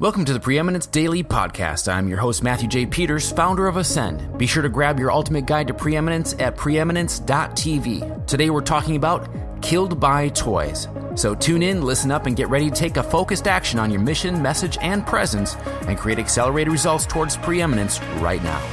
Welcome to the Preeminence Daily Podcast. I'm your host, Matthew J. Peters, founder of Ascend. Be sure to grab your ultimate guide to preeminence at preeminence.tv. Today we're talking about killed by toys. So tune in, listen up, and get ready to take a focused action on your mission, message, and presence and create accelerated results towards preeminence right now.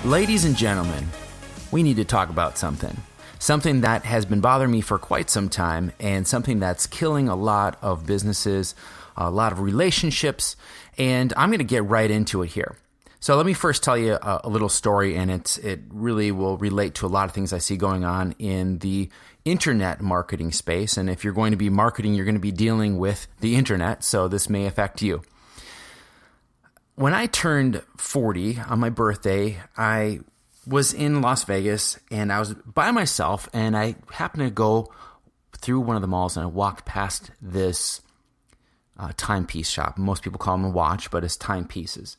Ladies and gentlemen, we need to talk about something that has been bothering me for quite some time and something that's killing a lot of businesses, a lot of relationships, and I'm going to get right into it here. So let me first tell you a little story, and it really will relate to a lot of things I see going on in the internet marketing space, and if you're going to be marketing, you're going to be dealing with the internet, so this may affect you. When I turned 40 on my birthday, I was in Las Vegas and I was by myself, and I happened to go through one of the malls and I walked past this timepiece shop. Most people call them a watch, but it's timepieces.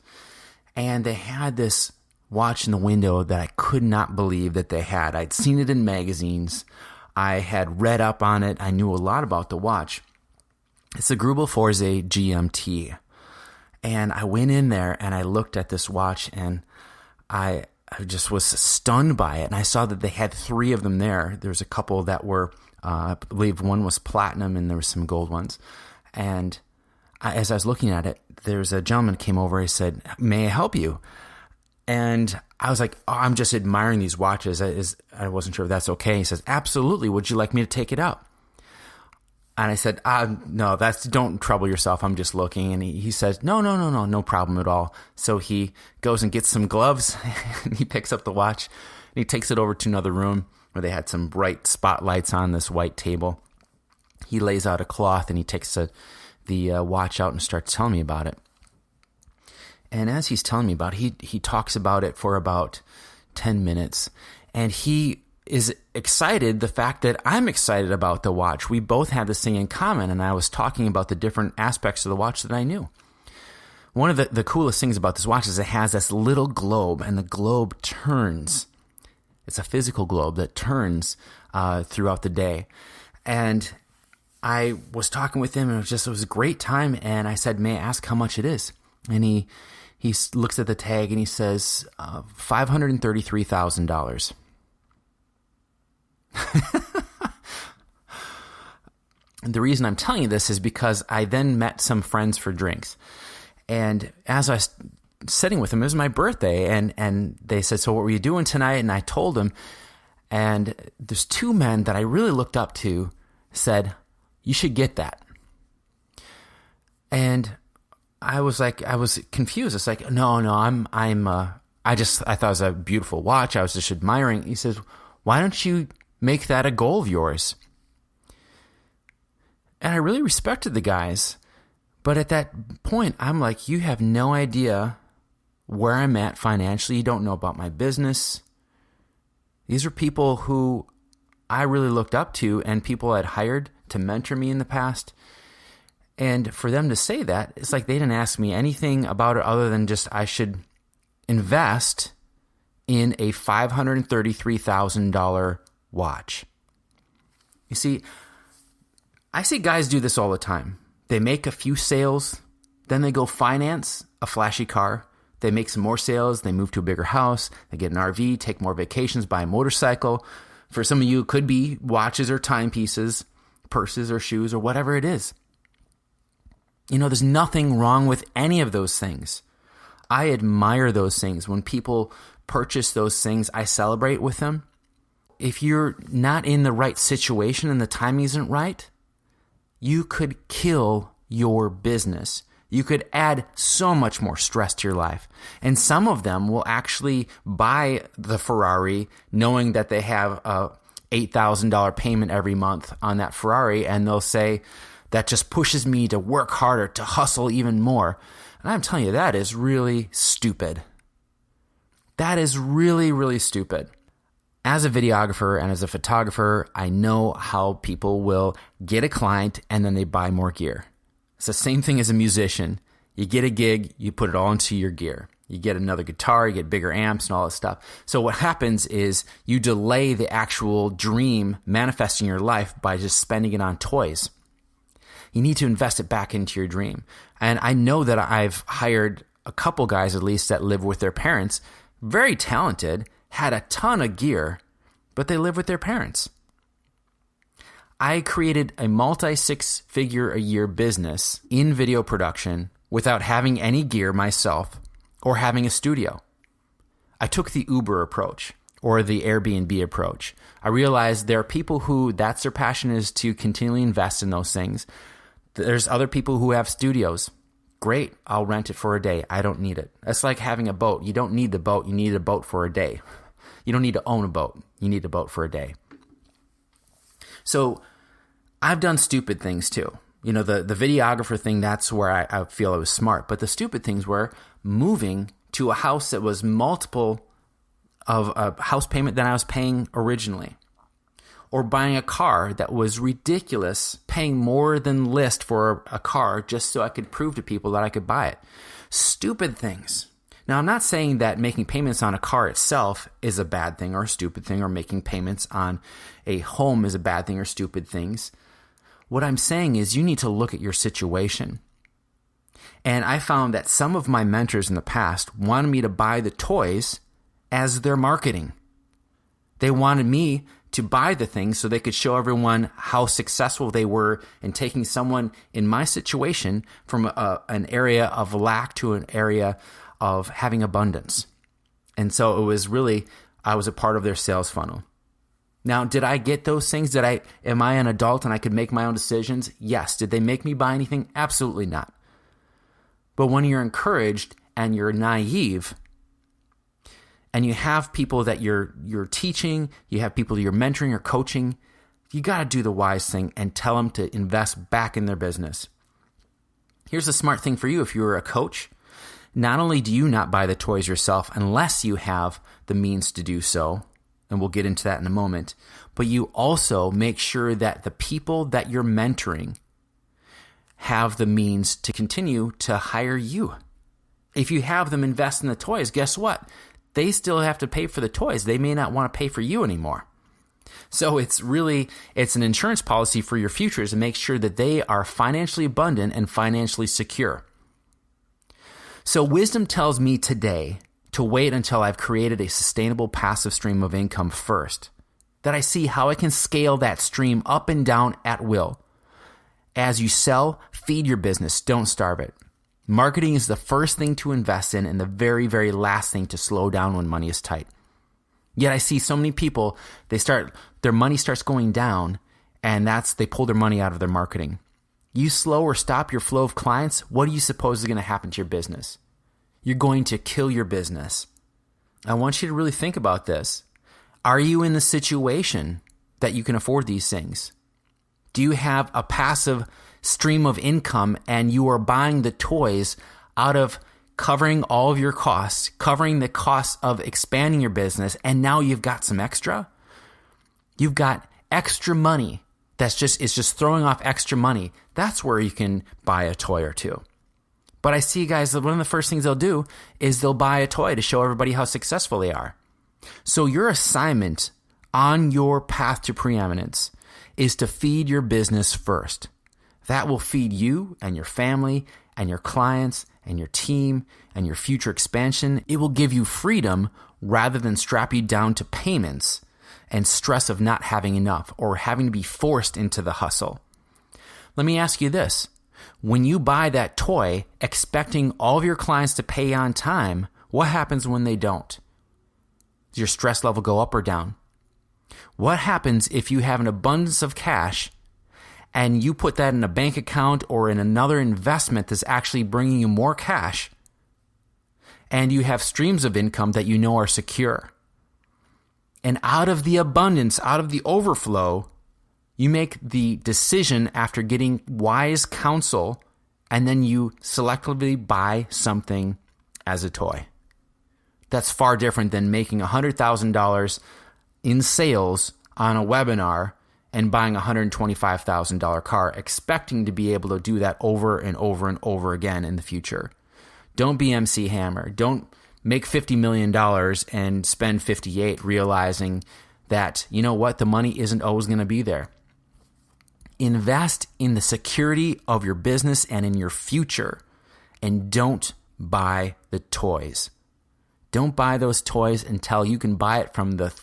And they had this watch in the window that I could not believe that they had. I'd seen it in magazines. I had read up on it. I knew a lot about the watch. It's the Grubel Forze GMT. And I went in there and I looked at this watch and I just was stunned by it. And I saw that they had three of them there. There's a couple that were, I believe one was platinum and there were some gold ones. And as I was looking at it, there's a gentleman came over. He said, "May I help you?" And I was like, "Oh, I'm just admiring these watches. I wasn't sure if that's okay." He says, "Absolutely. Would you like me to take it out?" And I said, "No, don't trouble yourself. I'm just looking." And he says, no problem at all. So he goes and gets some gloves and he picks up the watch and he takes it over to another room where they had some bright spotlights on this white table. He lays out a cloth and he takes the watch out and starts telling me about it. And as he's telling me about it, he talks about it for about 10 minutes, and he is excited, the fact that I'm excited about the watch. We both have this thing in common, and I was talking about the different aspects of the watch that I knew. One of the coolest things about this watch is it has this little globe, and the globe turns. It's a physical globe that turns throughout the day. And I was talking with him, and it was a great time, and I said, "May I ask how much it is?" And he looks at the tag, and he says, $533,000. And the reason I'm telling you this is because I then met some friends for drinks. And as I was sitting with them, it was my birthday, and they said, "So what were you doing tonight?" And I told them, and there's two men that I really looked up to said, "You should get that." And I was confused. It's like, no, I thought it was a beautiful watch. I was just admiring. He says, "Why don't you make that a goal of yours?" And I really respected the guys. But at that point, I'm like, you have no idea where I'm at financially. You don't know about my business. These are people who I really looked up to and people I'd hired to mentor me in the past. And for them to say that, it's like they didn't ask me anything about it other than just I should invest in a $533,000 watch. You see, I see guys do this all the time. They make a few sales, then they go finance a flashy car. They make some more sales, they move to a bigger house, they get an RV, take more vacations, buy a motorcycle. For some of you, it could be watches or timepieces, purses or shoes or whatever it is. There's nothing wrong with any of those things. I admire those things. When people purchase those things, I celebrate with them. If you're not in the right situation and the timing isn't right, you could kill your business. You could add so much more stress to your life. And some of them will actually buy the Ferrari knowing that they have a $8,000 payment every month on that Ferrari, and they'll say, "That just pushes me to work harder, to hustle even more." And I'm telling you, that is really stupid. That is really, really stupid. As a videographer and as a photographer, I know how people will get a client and then they buy more gear. It's the same thing as a musician. You get a gig, you put it all into your gear. You get another guitar, you get bigger amps and all this stuff. So what happens is you delay the actual dream manifesting your life by just spending it on toys. You need to invest it back into your dream. And I know that I've hired a couple guys at least that live with their parents, very talented, had a ton of gear, but they live with their parents. I created a multi-six-figure-a-year business in video production without having any gear myself or having a studio. I took the Uber approach or the Airbnb approach. I realized there are people who that's their passion is to continually invest in those things. There's other people who have studios. Great, I'll rent it for a day. I don't need it. That's like having a boat. You don't need the boat. You need a boat for a day. You don't need to own a boat. You need a boat for a day. So I've done stupid things too. You know, the videographer thing, that's where I feel I was smart. But the stupid things were moving to a house that was multiple of a house payment than I was paying originally. Or buying a car that was ridiculous, paying more than list for a car just so I could prove to people that I could buy it. Stupid things. Now, I'm not saying that making payments on a car itself is a bad thing or a stupid thing, or making payments on a home is a bad thing or stupid things. What I'm saying is you need to look at your situation. And I found that some of my mentors in the past wanted me to buy the toys as their marketing. They wanted me to buy the things so they could show everyone how successful they were in taking someone in my situation from an area of lack to an area of having abundance. And so it was really, I was a part of their sales funnel. Now, did I get those things? Am I an adult and I could make my own decisions? Yes. Did they make me buy anything? Absolutely not. But when you're encouraged and you're naive, and you have people that you're teaching, you have people you're mentoring or coaching, you got to do the wise thing and tell them to invest back in their business. Here's a smart thing for you if you're a coach. Not only do you not buy the toys yourself unless you have the means to do so, and we'll get into that in a moment, but you also make sure that the people that you're mentoring have the means to continue to hire you. If you have them invest in the toys, guess what? They still have to pay for the toys. They may not want to pay for you anymore. So it's an insurance policy for your futures to make sure that they are financially abundant and financially secure. So wisdom tells me today to wait until I've created a sustainable passive stream of income first, that I see how I can scale that stream up and down at will. As you sell, feed your business, don't starve it. Marketing is the first thing to invest in and the very, very last thing to slow down when money is tight. Yet I see so many people, their money starts going down, and they pull their money out of their marketing. You slow or stop your flow of clients, what do you suppose is going to happen to your business? You're going to kill your business. I want you to really think about this. Are you in the situation that you can afford these things? Do you have a passive stream of income and you are buying the toys out of covering all of your costs, covering the costs of expanding your business, and now you've got some extra? You've got extra money it's just throwing off extra money. That's where you can buy a toy or two. But I see guys that one of the first things they'll do is they'll buy a toy to show everybody how successful they are. So your assignment on your path to preeminence is to feed your business first. That will feed you and your family and your clients and your team and your future expansion. It will give you freedom rather than strap you down to payments and stress of not having enough or having to be forced into the hustle. Let me ask you this. When you buy that toy expecting all of your clients to pay on time, what happens when they don't? Does your stress level go up or down? What happens if you have an abundance of cash and you put that in a bank account or in another investment that's actually bringing you more cash, and you have streams of income that you know are secure? And out of the abundance, out of the overflow, you make the decision after getting wise counsel, and then you selectively buy something as a toy. That's far different than making $100,000 in sales on a webinar and buying a $125,000 car, expecting to be able to do that over and over and over again in the future. Don't be MC Hammer. Don't make $50 million and spend 58, realizing that, you know what, the money isn't always going to be there. Invest in the security of your business and in your future, and don't buy the toys. Don't buy those toys until you can buy it from the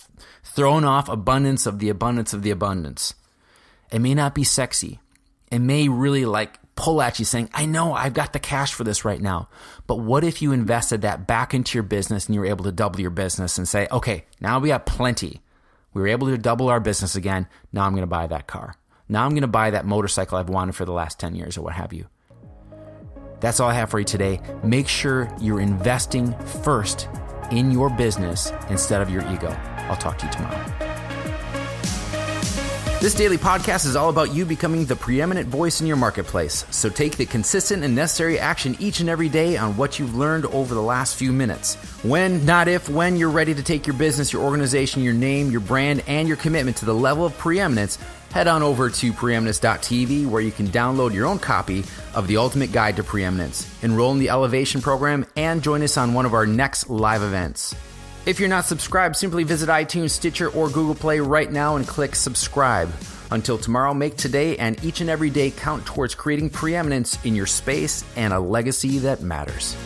thrown off abundance of the abundance of the abundance. It may not be sexy. It may really pull at you saying, I know I've got the cash for this right now. But what if you invested that back into your business and you were able to double your business and say, okay, now we have plenty. We were able to double our business again. Now I'm going to buy that car. Now I'm going to buy that motorcycle I've wanted for the last 10 years or what have you. That's all I have for you today. Make sure you're investing first in your business instead of your ego. I'll talk to you tomorrow. This daily podcast is all about you becoming the preeminent voice in your marketplace. So take the consistent and necessary action each and every day on what you've learned over the last few minutes. When, not if, when you're ready to take your business, your organization, your name, your brand, and your commitment to the level of preeminence, head on over to preeminence.tv where you can download your own copy of the Ultimate Guide to Preeminence, enroll in the Elevation program, and join us on one of our next live events. If you're not subscribed, simply visit iTunes, Stitcher, or Google Play right now and click subscribe. Until tomorrow, make today and each and every day count towards creating preeminence in your space and a legacy that matters.